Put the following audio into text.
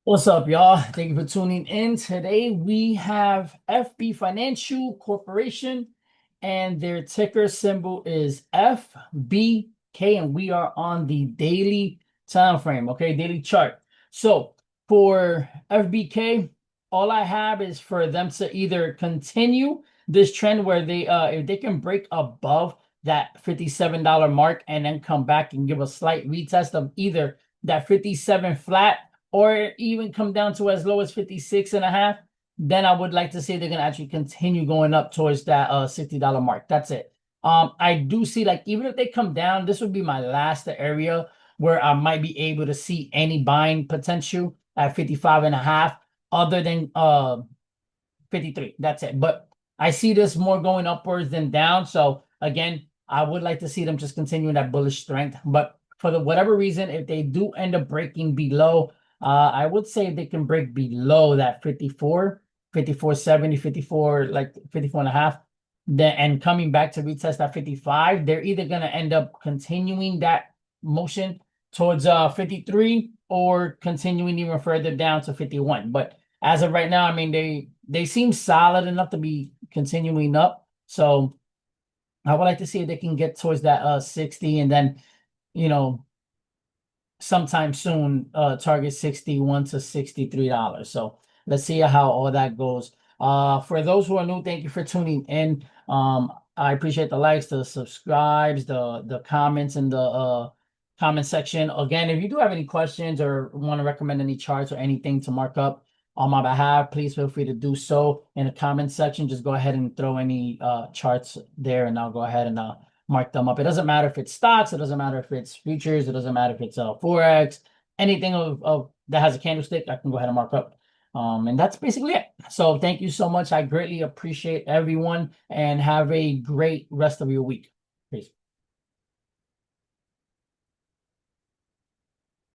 What's up, y'all? Thank you for tuning in. Today we have FB Financial Corporation, and their ticker symbol is FBK, and we are on the daily time frame, okay, daily chart. So for FBK, all I have is for them to either continue this trend where they if they can break above that $57 mark and then come back and give a slight retest of either that 57 flat or even come down to as low as 56 and a half, then I would like to say they're gonna actually continue going up towards that $60 mark. That's it. I do see, like, even if they come down, this would be my last area where I might be able to see any buying potential at 55 and a half, other than 53. That's it. But I see this more going upwards than down. So again, I would like to see them just continuing that bullish strength. But for the whatever reason, if they do end up breaking below, I would say if they can break below that 54, 54.70, 54, like 54 and a half, then and coming back to retest that 55, they're either gonna end up continuing that motion towards 53 or continuing even further down to 51. But as of right now, I mean, they seem solid enough to be continuing up. So I would like to see if they can get towards that 60, and then, you know, sometime soon target 61 to $63. So let's see how all that goes. For those who are new, thank you for tuning in. I appreciate the likes, the subscribes, the comments in the comment section. Again, if you do have any questions or want to recommend any charts or anything to mark up on my behalf, please feel free to do so in the comment section. Just go ahead and throw any charts there, and I'll go ahead and mark them up. It doesn't matter if it's stocks, it doesn't matter if it's futures, it doesn't matter if it's forex, anything of that has a candlestick, I can go ahead and mark up. And that's basically it. So thank you so much. I greatly appreciate everyone, and have a great rest of your week. Peace.